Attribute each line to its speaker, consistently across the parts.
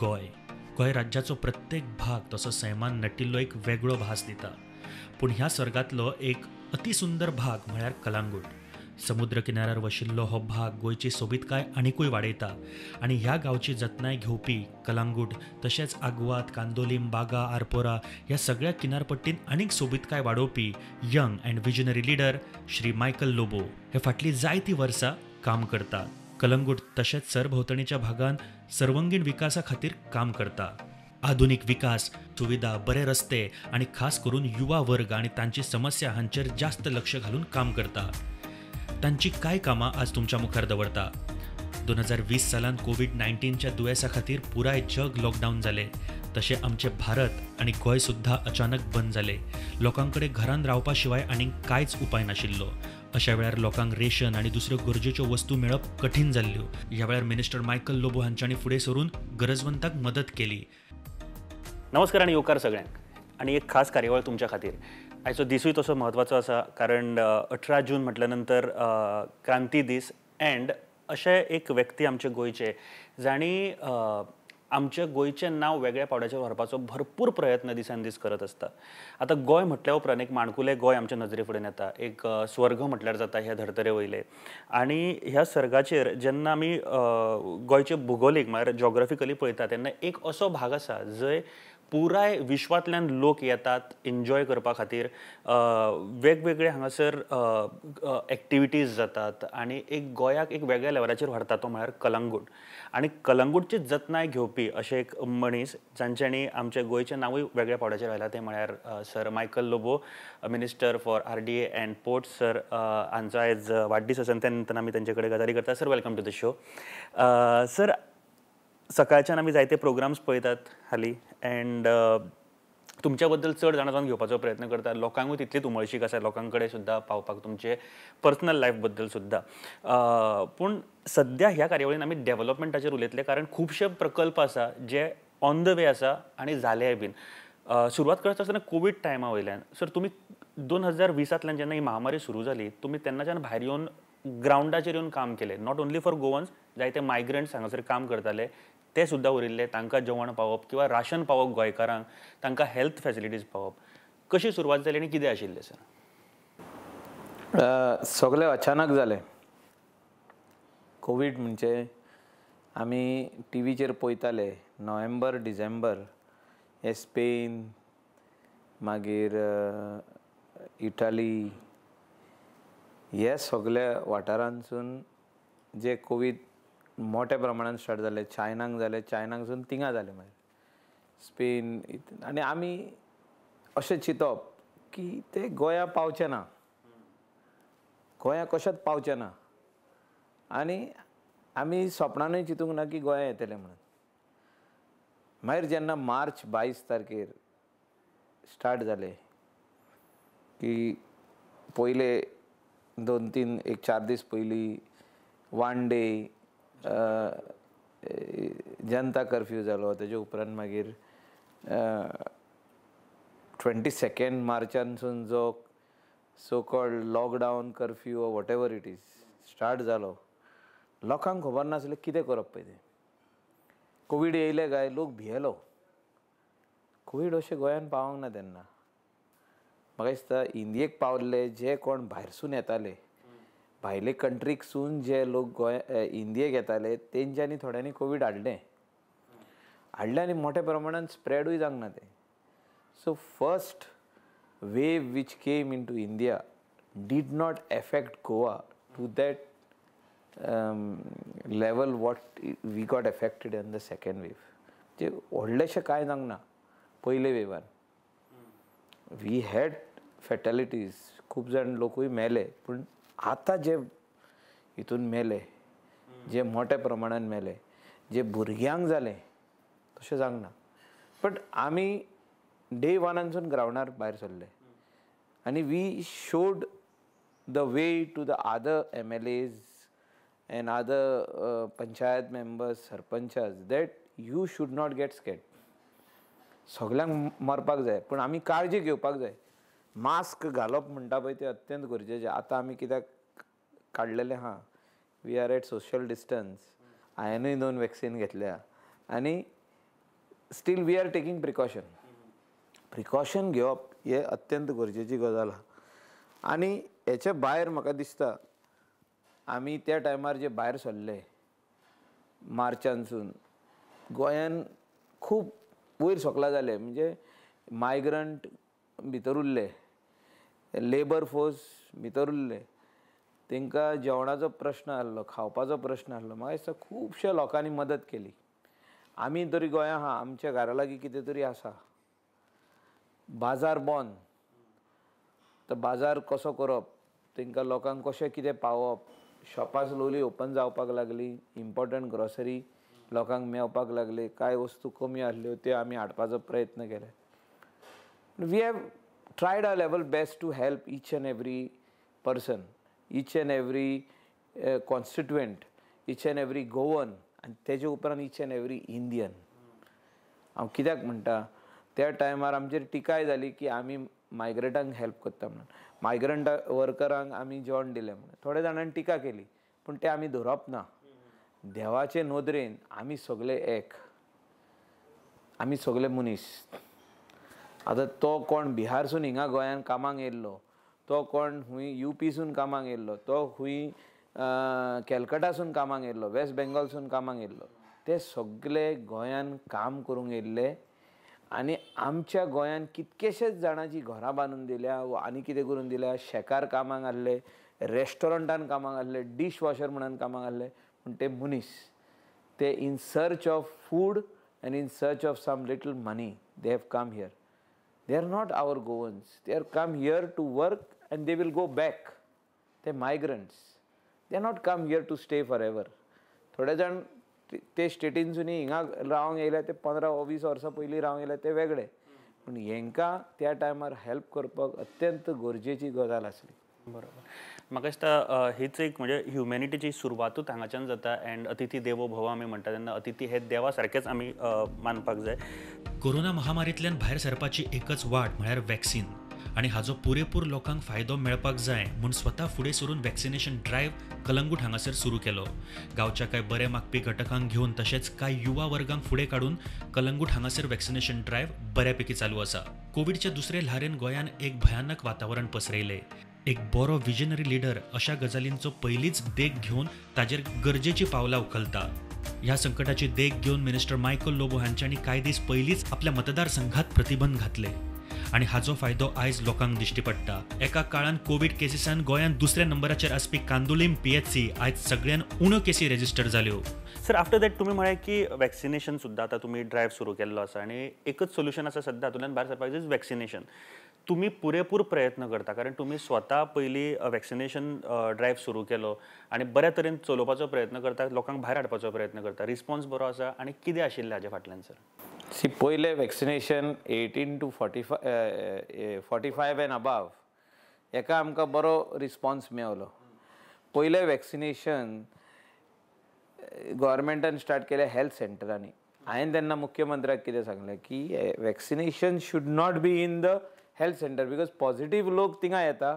Speaker 1: गोय गोय राज्याचो प्रत्येक भाग तसो सैमान नटिल्लो एक वेगळो भास दिता. पूण ह्या सर्गातलो एक अतिसुंदर भाग म्हळ्यार कलांगूट. समुद्र किनाऱ्यार वशिल्लो हो भाग गोंयची सोबीतकाय आनिकूय वाडयता आनी ह्या गांवची जतनाय घेवपी कलांगूट तशेंच आग्वाद, कांदोलीम, बागा, आरपोरा ह्या सगळ्या किनारपट्टीन आनीक सोबीतकाय वाडोवपी young and visionary leader Shri Michael Lobo हे फाटलीं जायतीं वर्सां काम करता. कलंगूट तशेंच सरभोंवतणीच्या भागांत सर्वंगीण विकासा खातीर काम करता. आधुनीक विकास, सुविधा, बरे रस्ते आनी खास करून युवा वर्ग आनी तांची समस्या हांचेर जास्त लक्ष घालून काम करता. तांची कांय कामां आज तुमच्या मुखार दवरता. 2020 सालांत कोविड-19च्या दुयेंसा खातीर पुराय जग लॉकडावन जालें. तशें आमचें भारत आनी गोंय सुद्धा अचानक बंद जालें. लोकांकडे घरांत रावपा शिवाय आनीक कांयच उपाय नाशिल्लो. अशा वेळार लोकांक रेशन आनी दुसऱ्यो गरजेच्यो वस्तू मेळप कठीण जाल्ल्यो. ह्या वेळार मिनिस्टर मायकल लोबो हांच्यांनी फुडें सरून गरजवंतांक मदत केली.
Speaker 2: नमस्कार आणि येवकार सगळ्यांक. आणि एक खास कार्यावळ तुमच्या खातीर. आयचो दिसूय तसो म्हत्वाचो आसा कारण 18 जून म्हटल्या नंतर क्रांती दीस अँड अशे एक व्यक्ती आमचे गोंयचे जाणी आमच्या गोंयचें नांव वेगळ्या पावड्याचेर व्हरपाचो भरपूर प्रयत्न दिसान दीस करत आसता. आतां गोंय म्हटल्या उपरांत एक माणकुलें गोंय आमच्या नजरे फुडें येता. एक स्वर्ग म्हटल्यार जाता ह्या धर्तरे वयले. आनी ह्या सर्गाचेर जेन्ना आमी गोंयचे भुगोलीक म्हळ्यार जॉग्राफिकली पळयता तेन्ना एक असो भाग आसा जंय पुराय विश्वांतल्यान लोक येतात एन्जॉय करपा खातीर. वेगवेगळे हांगासर एक्टिविटीज जातात आनी एक गोंयाक एक वेगळ्या लेवलाचेर व्हरता तो म्हळ्यार कलंगूट. आनी कलंगूटची जतनाय घेवपी अशे एक मनीस जांच्यांनी आमच्या गोंयचें नांवूय वेगळ्या पावड्याचेर व्हेलां ते म्हळ्यार sir Michael Lobo, minister for RDA and ports. Sir हांचो आयज वाडदीस आसा त्या निमतान आमी तांचे कडेन गजाली करता. Sir welcome to the show. Sir सकाळच्यान आमी जायते प्रोग्राम्स पळयतात हालीं अँड तुमच्या बद्दल चड जाणून घेवपाचो प्रयत्न करता. लोकांकूय तितलीच उमळशीक आसा लोकां कडेन सुद्दां पावपाक तुमचे पर्सनल लायफ बद्दल सुद्दां. पूण सद्या ह्या कार्यावळीन आमी डेव्हलपमेंटाचेर उलयतले कारण खुबशे प्रकल्प आसा जे ऑन द वे आसा आनी जालेय बीन. सुरवात करता आसतना कोवीड टायमा वयल्यान सर तुमी 2020 जेन्ना ही महामारी सुरू जाली तुमी तेन्नाच्यान भायर येवन ग्रावंडाचेर येवन काम केलें. नॉट ओन्ली फॉर गोवन्स, जायते मायग्रंट्स हांगासर काम करताले ते सुद्दां उरिल्ले. तांकां जेवण पावप किंवा राशन पावप गोंयकारांक, तांकां हेल्थ फॅसिलिटीज पावप. कशी सुरवात जाली आनी कितें आशिल्लें सर?
Speaker 3: सगळें अचानक जालें. कोवीड म्हणजे आमी टीव्हीचेर पळयताले नोव्हेंबर डिसेंबर हे स्पेन मागीर इटाली हे सगळ्या वाठारांसून जे कोवीड मोठ्या प्रमाणात स्टार्ट जाले. चायनाक जाले, चायनाकसून थिंगा जाले मागीर स्पेन आनी आमी अशें चिंतप की ते गोंया पावचे ना, गोंया कशेंच पावचे ना. आनी आमी सपनानूय चिंतूंक ना की गोंया येतले म्हणून. मागीर जेन्ना मार्च 22 तारखेर स्टार्ट जाले की पयले 2-3 एक 4 दीस पयलीं 1 डे जनता कर्फ्यू जालो. तेजे उपरांत मागीर 22 मार्चानसून जो सो कॉल्ड लॉकडावन कर्फ्यू ओ whatever it is start जालो. लोकांक खबर नासलें कितें करप पळय तें. कोवीड येयले काय लोक भियेलो. कोवीड अशें गोंयान पावोंक ना तेन्ना. म्हाका दिसता इंडियेक पावल्ले जे कोण भायरसून येताले भायले कंट्रीकसून जे लोक गोंया इंडियेक येताले तेंच्यांनी थोड्यांनी कोवीड हाडलें आनी मोठ्या प्रमाणात स्प्रेडूय जावंक ना तें. So first wave which came into India did not affect Goa to that level what we got affected in the second wave. जे व्हडलेशें कांय जावंक ना पयले वेवान. वी हॅड फॅटॅलिटीज, खूब जाण लोकूय मेले. पूण आतां जे हितून मेले, जे मोठ्या प्रमाणान मेले, जे भुरग्यांक जालें तशें जावंक ना. बट आमी डे वनानसून ग्रावंडार भायर सरले आनी we showed the way to the other MLAs and other panchayat members, सरपंचास that you should not get scared. सगळ्यांक मरपाक जाय पूण आमी काळजी घेवपाक जाय. मास्क घालप म्हणटा पळय तें अत्यंत गरजेचें. आतां आमी कित्याक काडलेलें आहा, we are at social distance. हांवेंनूय 2 वॅक्सीन घेतल्या आनी still we are taking precaution घेवप हे अत्यंत गरजेची गजाल आहा. आनी हेच्या भायर म्हाका दिसता आमी त्या टायमार जे भायर सरले मार्चानसून गोंयान खूब वयर सकला जाले. म्हणजे मायग्रंट भितर उरले, लेबर फोर्स भितर उरले, तांकां जेवणाचो प्रश्न आसलो, खावपाचो प्रश्न आसलो. म्हाका दिसता खुबश्या लोकांनी मदत केली. आमी तरी गोंया आहा, आमच्या घरा लागीं कितें तरी आसा. बाजार बंद, तर बाजार कसो करप, तांकां लोकांक कशें कितें पावप, शॉपां स्लोली ओपन जावपाक लागली, इम्पॉर्टंट ग्रॉसरी लोकांक मेळपाक लागले, कांय वस्तू कमी आसल्यो त्यो आमी हाडपाचो प्रयत्न केले. We have tried our level best to help each and every person, each and every constituent, each and every Goan, आनी तेजे उपरांत ईच एंड एवरी इंडियन. हांव कित्याक म्हणटा, त्या टायमार आमचेर टिकाय जाली की आमी मायग्रंटांक हेल्प करता म्हणून, मायग्रंट वर्करांक आमी जेवण दिलें म्हणून. थोड्या जाणांनी टिका केली, पूण तें आमी धरप ना. देवाचे नदरेन आमी सगळे एक, आमी सगळे मनीस. आतां तो कोण बिहारसून हिंगा गोंयान कामाक येयल्लो, तो कोण खूंय UPसून कामाक येयल्लो, तो खूंय कॅलकटासून कामाक येयल्लो, वेस्ट बेंगॉलसून कामाक येयल्लो, ते सगळे गोंयान काम करूंक येयल्ले. आनी आमच्या गोंयान कितकेशेच जाणांची घरां बांदून दिल्या वा आनी कितें करून दिल्या. शेकार कामाक आहले, रेस्टॉरंटान कामाक आहले, डिश वॉशर म्हणून कामाक आहले. पूण ते मनीस, ते in search of food and in search of some little money they have come here. They are not our Goans, they are come here to work and they will go back. ते migrants, they are not come here to stay forever. थोडे जाण ते स्टेटीनसून हिंगा रावंक येयले, ते 15-20 वर्सां पयलीं रावंक येयले, ते वेगळे. पूण हेंकां त्या टायमार हेल्प करपाक अत्यंत गरजेची गजाल आसली.
Speaker 2: बरोबर. म्हाका दिसता हीच एक म्हणजे ह्युमॅनिटीची सुरवातूच हांगाच्यान जाता. एंड अतिथी देवो भव आमी म्हणटा तेन्ना अतिथी हे देवा सारकेच आमी मानपाक जाय.
Speaker 1: कोरोना महामारींतल्यान भायर सरपाची एकच वाट म्हळ्यार वॅक्सिन. आणि हाजो पुरेपूर लोकांक फायदो मेळपाक जाय म्हूण स्वता फुडें सरून वॅक्सिनेशन ड्रायव्ह कलंगूट हांगासर सुरू केलो. गांवच्या कांय बरे मागपी घटकांक घेवन तशेंच कांय युवा वर्गांक फुडें काडून कलंगूट हांगासर वॅक्सिनेशन ड्रायव्ह बऱ्यापैकी चालू आसा. कोविडचे दुसरे ल्हारेन गोंयान एक भयानक वातावरण पसरयलें. एक बरो विजनरी लिडर अशा गजालींचो पयलींच देख घेवन ताजेर गरजेची पावलां उखलता. ह्या संकटाची देख घेवन मिनिस्टर मायकल लोबो हांच्यांनी कांय दीस पयलींच आपल्या मतदारसंघात प्रतिबंध घातले आणि हाजो फायदो आयज लोकांक दिश्टी पडटा. एका काळान कोविड केसीसान गोंयान दुसऱ्या नंबराचेर आसपी कांदोलीम PHC आयज सगळ्यान उणो केसी रेजिस्टर जाल्यो.
Speaker 2: सर, आफ्टर दॅट तुमी म्हळें की वॅक्सिनेशन सुद्दां आतां तुमी ड्रायव्ह सुरू केल्लो आसा आनी एकच सोल्युशन आसा सद्या हातूंतल्यान भायर सरपाक इज वॅक्सिनेशन. तुम्ही पुरेपूर प्रयत्न करता कारण तुम्ही स्वता पयलीं वॅक्सिनेशन ड्रायव्ह सुरू केलो आनी बऱ्या तरेन चलोवपाचो प्रयत्न करता, लोकांक भायर हाडपाचो प्रयत्न करता. रिस्पॉन्स बरो आसा आनी कितें आशिल्लें हाजे फाटल्यान सर?
Speaker 3: सी, पयले वॅक्सिनेशन 18 to 45 एंड अबाव हेका आमकां बरो रिस्पॉन्स मेळलो. पयले वॅक्सिनेशन गव्हर्मेंटान स्टार्ट केलें हेल्थ सेंटरांनी. हांवें तेन्ना मुख्यमंत्र्याक कितें सांगलें की vaccination should not be in the health centre because positive लोक थिंगा येता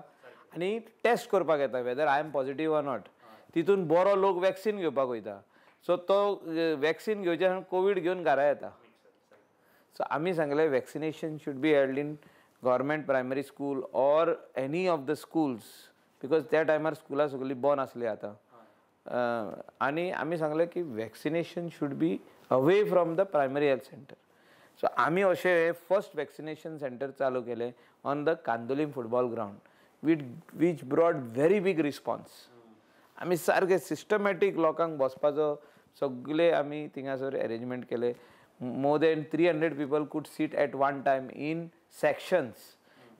Speaker 3: आनी टेस्ट करपाक येता whether I am positive or not. तितून बरो लोक वॅक्सिन घेवपाक वयता. सो तो वॅक्सिन घेवचे कोवीड घेवन घरा येता. सो आमी सांगलें vaccination should be held in government primary school or any of the schools because त्या टायमार स्कुलां सगळीं बंद आसलीं आतां. आनी आमी सांगलें की vaccination should be away from the primary health centre. So आमी अशें फर्स्ट वॅक्सिनेशन सेंटर चालू केलें on the Candolim football ground which brought very big response. आमी सारके सिस्टमॅटीक लोकांक बसपाचो सगळे आमी थिंगासर अरेंजमेंट केले. More than 300 people could sit at one time in sections.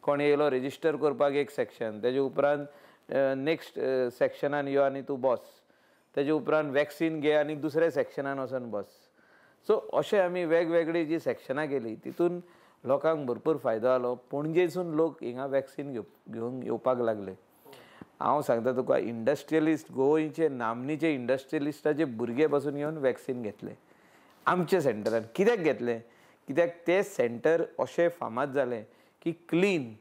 Speaker 3: कोण येयलो रेजिस्टर करपाक एक सेक्शन, तेजे उपरांत नेक्स्ट सेक्शनान यो आनी तूं बस, तेजे उपरांत वॅक्सिन घे आनी दुसऱ्या सेक्शनान वचून बस. सो अशें आमी वेगवेगळी जी सेक्शनां केली तितून लोकांक भरपूर फायदो जालो. पणजेसून लोक हिंगा वॅक्सिन घेवन येवपाक लागले. हांव सांगता तुका इंडस्ट्रियलिस्ट गोंयचे नामनेचे इंडस्ट्रियलिस्टाचे भुरगे पासून येवन वॅक्सिन घेतले आमच्या सेंटरान. कित्याक घेतले? कित्याक ते सेंटर अशें फामाद जालें की क्लीन,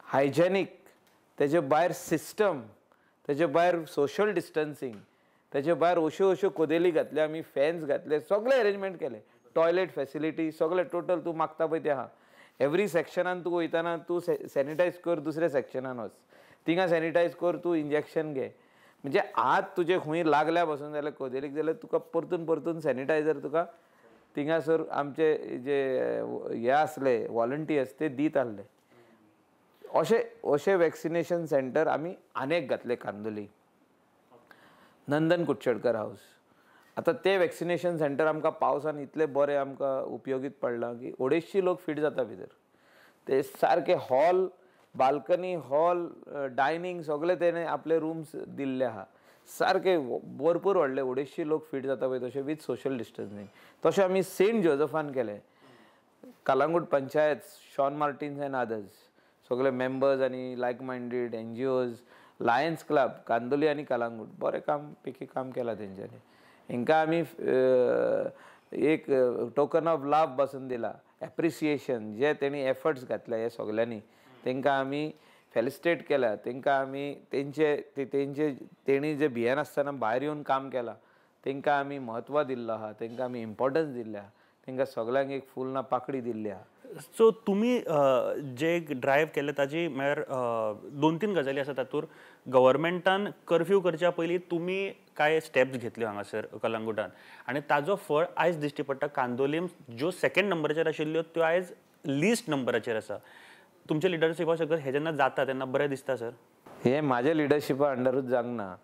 Speaker 3: हायजेनीक, तेजे भायर सिस्टम, तेजे भायर सोशल डिस्टन्सींग, तेजे भायर अश्यो कदेली घातल्यो आमी, फॅन्स घातले, सगळे अरेंजमेंट केले. टॉयलेट फॅसिलिटी सगळे टोटल तूं मागता पळय ते आहा. एवरी सेक्शनान तूं वयताना तूं सॅनिटायज कर, दुसऱ्या सेक्शनान वच, थिंगा सॅनिटायज कर, तूं इंजेक्शन घे. म्हणजे हात तुजे खंय लागल्या बसून जाल्यार कोदेलीक जाल्यार तुका परतून परतून सॅनिटायझर तुका थिंगासर आमचे जे हे आसले वॉलंटियर्स ते दीत आहले. अशें वॅक्सिनेशन सेंटर आमी आनेक घातले कांदोली. नंदन कुडचडकर हावस. आतां ते वॅक्सिनेशन सेंटर आमकां पावसान इतले बरें आमकां उपयोगीत पडलां की 250 लोक फीट जाता भितर. ते सारके हॉल, बाल्कनी, हॉल, डायनींग सगळे तेणे आपले रूम्स दिल्ले आहा. सारके भरपूर व्हडले 250 लोक फीट जाता पळय तशें विथ सोशल डिस्टन्सिंग. तशें आमी सेंट जोझफान केलें. कलंगूट पंचायत, शॉन मार्टिन्स एंड अदर्स सगळे मेंबर्स आनी like minded NGOs, Lions Club Candolim आनी कलंगूट बरें काम पैकी काम केलां तेंच्यांनी. हांकां आमी एक टोकन ऑफ लव बसून दिला, एप्रिसिएशन जे तेणी एफर्ट्स घातले हे सगळ्यांनी तांकां आमी फेलिसिटेट केल्या. तांकां आमी तेणी जे भियेन आसतना भायर येवन काम केलां तांकां आमी म्हत्व दिल्लो आहा, तांकां आमी इम्पॉर्टन्स दिल्लें आहा, तांकां सगळ्यांक एक फूल ना पाकडी दिल्ली आहा.
Speaker 2: सो तुमी जे ड्रायव्ह केले ताजी म्हळ्यार 2-3 गजाली आसा तातूंत. गव्हर्मेंटान कर्फ्यू करच्या पयलीं तुमी कांय स्टेप्स घेतल्यो हांगासर कलंगुटान आनी ताजो फळ आयज दिश्टी पडटा. कांदोलीम ज्यो 2nd नंबराचेर आशिल्ल्यो त्यो आयज लिस्ट नंबराचेर आसा. तुमच्या लिडरशिपा सगळं हे जेन्ना जाता तेन्ना बरें दिसता सर?
Speaker 3: हे म्हाज्या लिडरशिपा अंडरूच जावंक ना.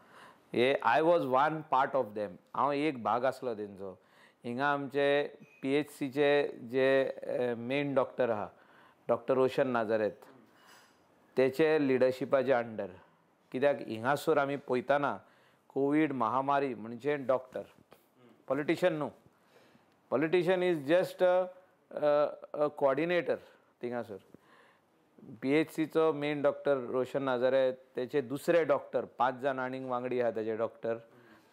Speaker 3: हे I was one part of them. हांव एक भाग आसलो तेंचो. हिंगा आमचे PHCचे जे मेन डॉक्टर आहा डॉक्टर रोशन नाझारेथ तेचे लिडरशिपाचे अंडर. कित्याक हिंगासर आमी पळयताना कोवीड महामारी म्हणजे डॉक्टर, पॉलिटिशियन न्हू. Politician is just a coordinator थिंगासर. PHCचो मेन डॉक्टर रोशन नाझारेथ, तेचे दुसरे डॉक्टर 5 जाण आनीक वांगडी आहा तेजे डॉक्टर,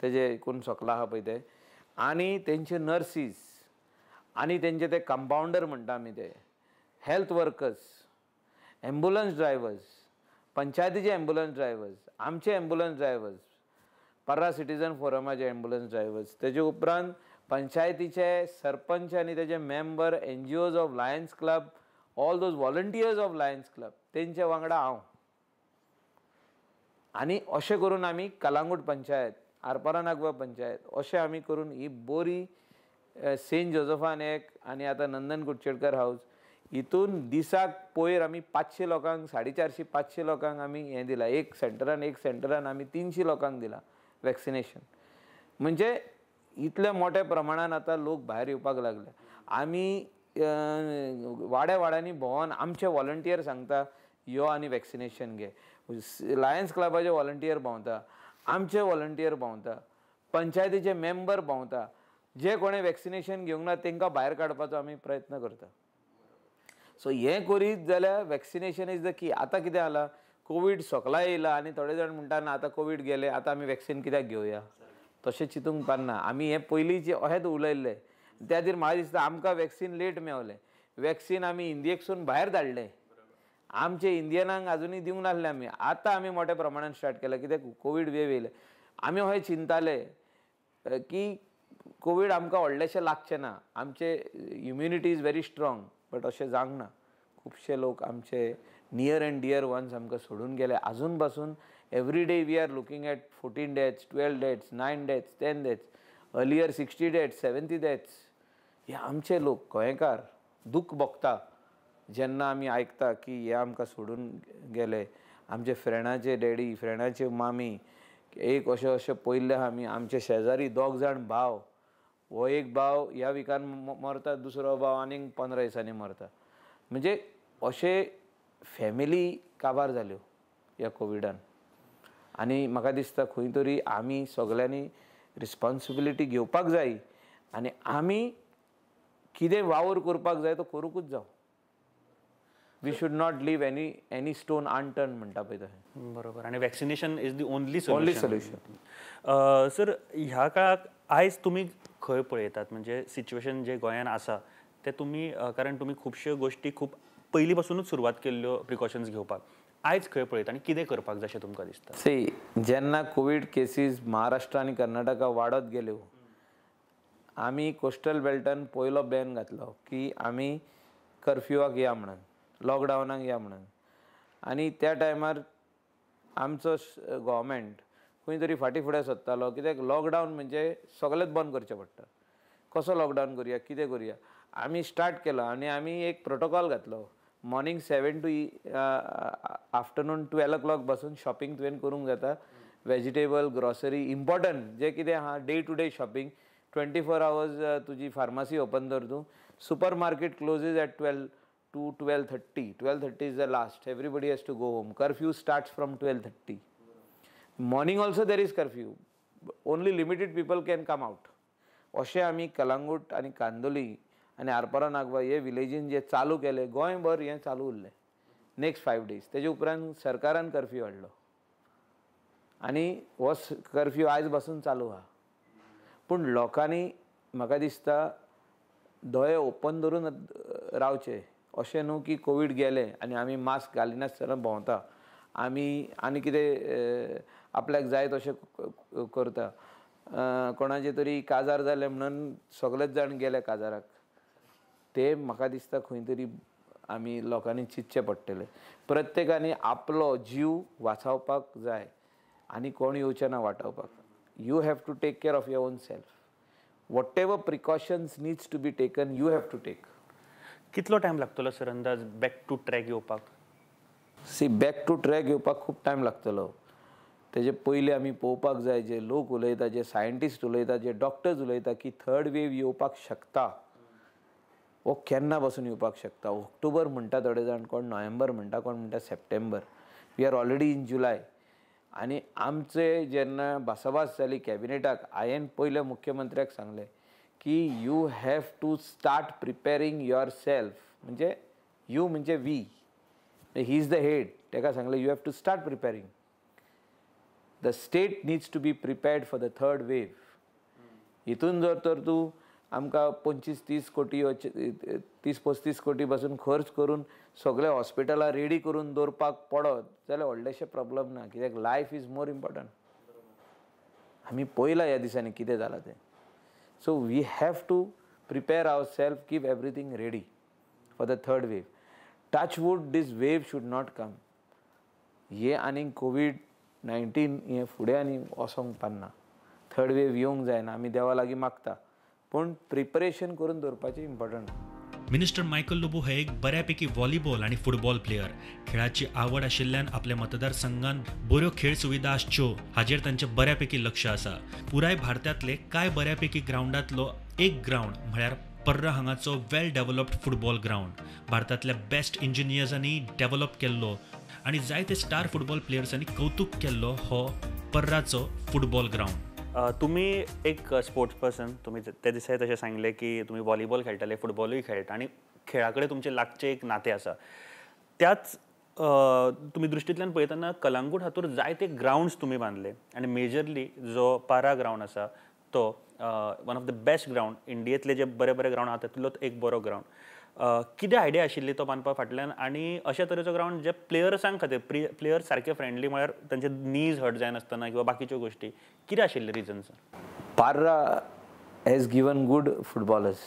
Speaker 3: तेजे कोण सकला आहा पळय ते, आनी तेंचे नर्सीस आनी तेंचे ते कंपाउंडर म्हणटा आमी ते, हेल्थ वर्कर्स, एम्ब्युलन्स ड्रायव्हर्स, पंचायतीचे एम्ब्युलन्स ड्रायव्हर्स, आमचे एम्ब्युलन्स ड्रायव्हर्स, पर्रा सिटीजन फोरमाचे एम्ब्युलन्स ड्रायव्हर्स, तेजे उपरांत पंचायतीचे सरपंच आनी तेजे member, NGOs of Lions Club, all those volunteers of Lions Club तेंचे वांगडा हांव. आनी अशें करून आमी कलंगूट पंचायत, आरपारा नागवा पंचायत अशें आमी करून ही बरी सेंट जोझफान एक आनी आतां नंदन कुडचडकर हावस हितून दिसाक पयर आमी 500 लोकांक 450-500 लोकांक आमी हें दिलां. एक सेंटरान आमी 300 लोकांक दिलां वॅक्सिनेशन. म्हणजे इतल्या मोठ्या प्रमाणान आतां लोक भायर येवपाक लागले. आमी वाड्यांनी भोंवन आमचे वॉलंटियर सांगता यो आनी वॅक्सिनेशन घे. लायन्स क्लबाचे वॉलंटियर भोंवता, आमचे वॉलंटियर भोंवता, पंचायतीचे मेंबर भोंवता. जे कोणें वॅक्सिनेशन घेवंक ना तांकां भायर काडपाचो आमी प्रयत्न करता. सो हें करीत जाल्यार वॅक्सिनेशन इज द की. आतां कितें जालां, कोवीड सोंकला येयला आनी थोडे जाण म्हणटा ना आतां कोवीड गेले आतां आमी वॅक्सिन कित्याक घेवया. तशें चिंतूंक पारना. आमी हें पयलींचे अशेंच उलयल्ले. त्या खातीर म्हाका दिसता आमकां वॅक्सिन लेट मेवलें. वॅक्सिन आमी इंडियेकसून भायर धाडलें. आमचे इंडियनांक आजुनूय दिवंक नासलें आमी. आतां आमी मोठ्या प्रमाणान स्टार्ट केलां कित्याक कोवीड वेव येयले. आमी अशें चिंताले की कोवीड आमकां व्हडलेशें लागचें ना, आमचे immunity is very strong. But अशें जावंक ना. खुबशे लोक आमचे नियर एंड डियर वन्स आमकां सोडून गेले. आजून पासून every day we are looking at 14 deaths, 12 deaths, 9 deaths, 10 deaths, earlier 60 deaths, 70 deaths. हे आमचे लोक गोंयकार दूख भोगता जेन्ना आमी आयकता की हे आमकां सोडून गेले. आमचे फ्रेंडाचे डॅडी, फ्रेंडाचे मामी, एक अशें पयल्ले आमी आमचे शेजारी 2 जाण भाव. हो एक भाव ह्या विकान मरता, दुसरो भाव आनीक 15 दिसांनी मरता. म्हणजे अशे फॅमिली काबार जाल्यो ह्या कोविडान. आनी म्हाका दिसता खंय तरी आमी सगळ्यांनी रिस्पॉन्सिबिलिटी घेवपाक जाय आनी आमी कितें वावर करपाक जाय तो करूंकूच जावं. We should not leave any stone unturned म्हणटा पळय तशें.
Speaker 2: बरोबर. आनी vaccination is the only
Speaker 3: solution.
Speaker 2: Sir ह्या काळाक आयज तुमी खंय पळयतात म्हणजे सिच्युएशन जे गोंयान आसा ते तुमी कारण तुमी खुबश्यो गोश्टी खूब पयलीं पासूनच सुरवात केल्ल्यो प्रिकॉशन्स घेवपाक. आयज खंय पळयता आनी कितें करपाक जाय अशें तुमकां दिसता?
Speaker 3: जेन्ना कोवीड केसीस महाराष्ट्र आनी कर्नाटका वाडत गेल्यो आमी कोस्टल बेल्टान पयलो बॅन घातलो की आमी कर्फ्युवाक या म्हणून, लॉकडावनाक या म्हणून. आनी त्या टायमार आमचो गव्हर्मेंट खंय तरी फाटीं फुडें सोदतालो, कित्याक लॉकडावन म्हणजे सगळेंच बंद करचें पडटा. कसो लॉकडावन करुया, कितें करुया. आमी स्टार्ट केलो आनी आमी एक प्रोटोकॉल घातलो. मॉर्निंग 7 to आफ्टरनून 12 o'clock बसून शॉपिंग तुवें करूंक जाता. वेजिटेबल, ग्रॉसरी, इम्पॉर्टंट जे कितें आहा day to day shopping. 24 hours तुजी फार्मासी ओपन दवर तूं. Supermarket closes at 12 to 12:30. 12:30 is the last. Everybody has to go home. Curfew starts from 12:30. Morning also there is curfew. Only limited people can come out. अशें आमी कलंगूट आनी कांदोली आनी आरपोरा नागवा हे विलेजीन जे चालू केले, गोंयभर हें चालू उरलें नेक्स्ट 5 days. तेजे उपरांत सरकारान कर्फ्यू हाडलो आनी हो कर्फ्यू आयज पासून चालू आहा. पूण लोकांनी म्हाका दिसता दोळे ओपन दवरून रावचे. अशें न्हू की कोवीड गेलें आनी आमी मास्क घालिनासतना भोंवता, आमी आनी कितें आपल्याक जाय तशें करता. कोणाचें तरी काजार जालें म्हणून सगळेच जाण गेले काजाराक. ते म्हाका दिसता खंय तरी आमी लोकांनी चिंतचें पडटलें. प्रत्येकानी आपलो जीव वाचोवपाक जाय आनी कोण येवचें ना वाटावपाक. You have to take care of your own self. Whatever precautions needs to be taken you have to take.
Speaker 2: कितलो टायम लागतलो सर अंदाज बॅक टू ट्रॅक येवपाक?
Speaker 3: बॅक टू ट्रॅक येवपाक खूब टायम लागतलो. तेजे पयलीं आमी पळोवपाक जाय जे लोक उलयता, जे सायंटिस्ट उलयता, जे डॉक्टर्स उलयता की थर्ड वेव येवपाक शकता. वो केन्ना पासून येवपाक शकता. ऑक्टोबर म्हणटा थोडे जाण, कोण नोव्हेंबर म्हणटा, कोण म्हणटा September. We are already in July. आनी आमचे जेन्ना भासाभास जाली कॅबिनेटाक, हांवें पयले मुख्यमंत्र्याक सांगलें की you have to start preparing yourself. म्हणजे यू म्हणजे we, he is the head. ताका सांगलें you have to start preparing. The state needs to be prepared for the third wave. हितून जर तर तूं आमकां 25-30 कोटी 30-35 कोटी पासून खर्च करून सगळे हॉस्पिटलां रेडी करून दवरपाक पडत जाल्यार व्हडलेशे प्रॉब्लेम ना. कित्याक लायफ इज मोर इम्पॉर्टंट. आमी पळयलां ह्या दिसांनी कितें जालां तें. So we have to prepare our self, keep everything ready for the third wave. Touch wood this wave should not come. हे आनीक कोवीड-19 हे फुडें आनी वसोंक पावना. थर्ड वेव येवंक जायना. आमी देवा लागीं मागता, पूण प्रिपरेशन करून दवरपाचें इम्पॉर्टंट.
Speaker 1: मिनिस्टर मायकल लोबो हे एक बऱ्यापैकी व्हॉलीबॉल आणि फुटबॉल प्लेयर. खेळाची आवड आशिल्ल्यान आपल्या मतदारसंघान बऱ्यो खेळ सुविधा आसच्यो हाजेर तांचें बऱ्यापैकी लक्ष आसा. पुराय भारतांतले कांय बऱ्यापैकी ग्राउंडांतलो एक ग्राउंड म्हळ्यार पर्रा हांगाचो वेल डेव्हलप्ड फुटबॉल ग्राउंड. भारतांतल्या बेस्ट इंजिनियर्सांनी डेव्हलप केल्लो आनी जायते स्टार फुटबॉल प्लेयर्सांनी कौतुक केल्लो हो पर्राचो फुटबॉल ग्राउंड.
Speaker 2: तुम्ही एक स्पोर्ट्स पर्सन, तुम्ही त्या दिसा तशें सांगलें की तुम्ही व्हॉलीबॉल खेळटाले, फुटबॉलूय खेळटा आनी खेळा कडेन तुमचें लागचें एक नातें आसा. त्याच तुम्ही दृश्टींतल्यान पळयतना कलंगूट हातूर जायते ग्राउंड्स तुमी बांदले आनी मेजरली जो पारा ग्राउंड आसा तो one of the best ground इंडियेंतले जे बरे बरे ग्राउंड आसा तातूंतलो एक बरो ग्राउंड. कितें आयडिया आशिल्ली तो बांदपा फाटल्यान आनी अशा तरेचो ग्राउंड जे प्लेयर्सांक खातीर प्लेयर्स सारके फ्रेंडली म्हळ्यार तांचे नीज हर्ट जायनासतना किंवा बाकीच्यो गोश्टी कितें आशिल्ले reasons?
Speaker 3: Parra has given good footballers.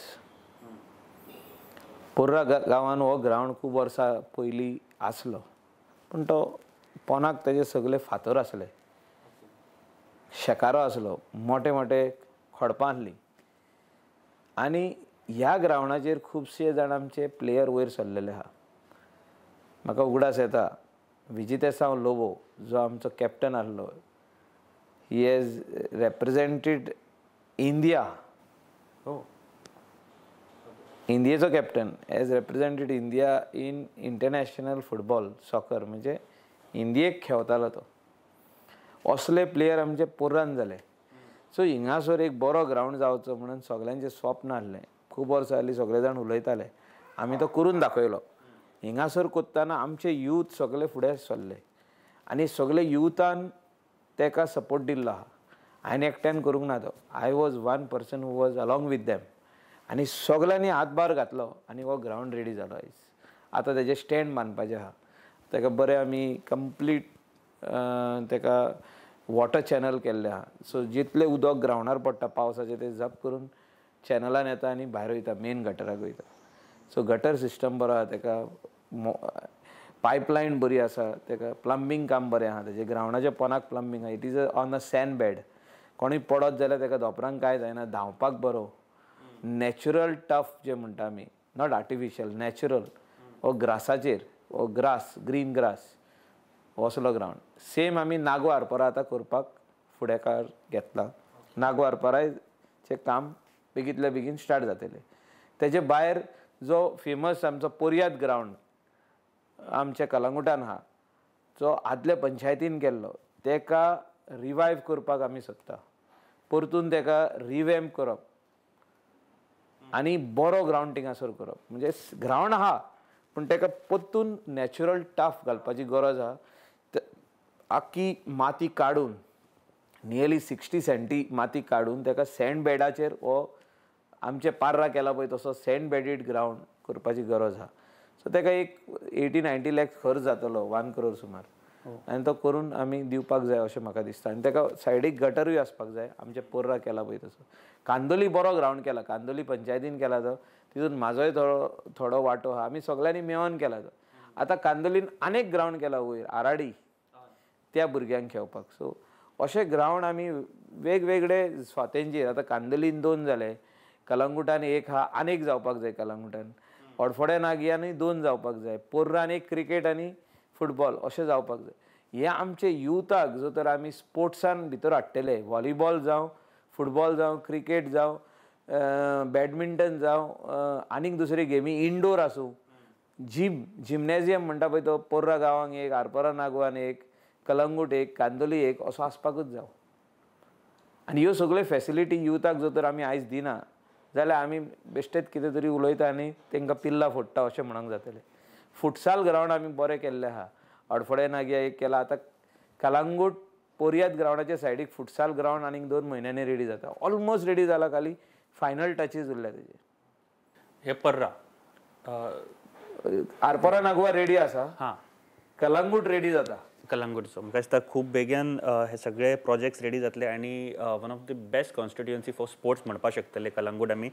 Speaker 3: Parra गांवान हो ग्राउंड खूब वर्सां पयलीं आसलो, पूण तो पोनाक तेजे सगळे फातर आसले, शेकारो आसलो, मोठे मोठे खडपां आसलीं. आनी ह्या ग्राउंडाचेर खुबशे जाण आमचे प्लेयर वयर सरलेले आहा. म्हाका उगडास येता विजितेसांव लोबो जो आमचो कॅप्टन आसलो. He has represented India. इंडियेचो captain has represented India in international football soccer. म्हणजे इंडियेक खेळतालो तो. असले प्लेयर आमचे पर्रान जाले. सो हिंगासर एक बरो ग्राउंड जावचो म्हणून सगळ्यांचें स्वप्न आसलें. खूब वर्सां जालीं सगळे जाण उलयताले. आमी तो करून दाखयलो. हिंगासर कोत्ताना आमचे यूथ सगळे फुडें सरले आनी सगळे युथान ताका सपोर्ट दिल्लो आहा. हांवें एकट्यान करूंक ना तो. I was one person who was along with them. आनी सगळ्यांनी हातभार घातलो आनी हो ग्राउंड रेडी जालो आयज. आतां तेजें स्टँड बांदपाचें आहा. ताका बरें आमी कंप्लीट ताका वॉटर चॅनल केल्लें आहा. सो जितलें उदक ग्राउंडार पडटा पावसाचें तें जप करून चॅनलान येता आनी भायर वयता मेन गटराक वयता. सो गटर सिस्टम बरो आहा, तेका पायपलायन बरी आसा, तेका प्लंबींग काम बरें आहा, तेजे ग्रावंडाच्या पोनाक प्लंबींग आहा. It is on a sand bed. कोणूय पडत जाल्यार तेका धोपरांक कांय जायना, धांवपाक बरो. नॅचरल टफ जे म्हणटा आमी, नॉट आर्टिफिशियल, नॅचरल. हो ग्रासाचेर, हो ग्रास, ग्रीन ग्रास असलो ग्रावंड. सेम आमी नागो आरपोरा आतां करपाक फुडेकार घेतला. नागो आरपोराचें काम बेगींतल्या बेगीन स्टार्ट जातलें. तेजे भायर जो फेमस आमचो पोरयात ग्रावंड आमच्या कलंगुटान आहा, जो आदले पंचायतीन केल्लो, तेका रिवायव करपाक आमी सोदता. परतून तेका रिवॅम्प करप आनी बरो ग्रावंड थिंगासर करप. म्हणजे ग्रावंड आहा पूण तेका परतून नॅचरल टफ घालपाची गरज आहा. आख्खी माती काडून, नियरली 60 सेंटी माती काडून तेका सँड बेडाचेर हो आमचे पार्रा केला पळय तसो सँड बेडीड ग्रावंड करपाची गरज आहा. सो तेका एक 80-90 लॅक्स खर्च जातलो, 1 crore सुमार. आनी तो करून आमी दिवपाक जाय अशें म्हाका दिसता. आनी तेका सायडीक गटरूय आसपाक जाय, आमचे पोर्रा केला पळय तसो. कांदोली बरो ग्रावंड केला, कांदोली पंचायतीन केला तो. तितून म्हाजोय थोडो वांटो आहा. आमी सगळ्यांनी मेळोन केला तो. आतां कांदोलीन आनीक ग्रावंड केला वयर आराडी, त्या भुरग्यांक खेळपाक. सो अशें ग्रावंड आमी वेगवेगळे स्वातेंचेर, आतां कांदोलीन 2 जाले, कलंगुटान 1 आहा, आनीक जावपाक जाय कलंगुटान. ओडफोड्या नागयानूय 2 जावपाक जाय. पोर्रान 1 क्रिकेट आनी फुटबॉल अशें जावपाक जाय. हे आमचे युथाक जो तर आमी स्पोर्ट्सान भितर हाडटले, व्हॉलीबॉल जावं, फुटबॉल जावं, क्रिकेट जावं, बॅडमिंटन जावं, आनीक दुसरी गेमी इनडोर आसूं, जिमनेजियम म्हणटा पळय तो पोर्रा गांवांक 1, आरपोरा नागवान 1, कलंगूट 1, कांदोली 1 असो आसपाकूच जावं. आनी ह्यो सगळ्यो फॅसिलिटी युथाक जर तर आमी आयज दिना जाल्यार आमी बेश्टेच कितें तरी उलयता आनी तांकां पिल्ला फोडटा अशें म्हणूंक जातलें. फुटसाल ग्रावंड आमी बरें केल्लें आहा. ओडफोड्या नागया 1 केला. आतां कलंगूट पोरयात ग्रावंडाच्या सायडीक फुटसाल ग्रावंड आनीक 2 म्हयन्यांनी रेडी जाता. ऑलमोस्ट रेडी जाला, खाली फायनल टचीस उरल्या तेजे.
Speaker 2: हे पर्रा
Speaker 3: आरपोरा नागवा रेडी आसा,
Speaker 2: हां,
Speaker 3: कलंगूट रेडी जाता.
Speaker 2: कलंगूटचो म्हाका दिसता खूब बेगीन हे सगळे प्रोजेक्ट्स रेडी जातले आनी one of the best constituency for sports म्हणपाक शकतले कलंगूट आमी.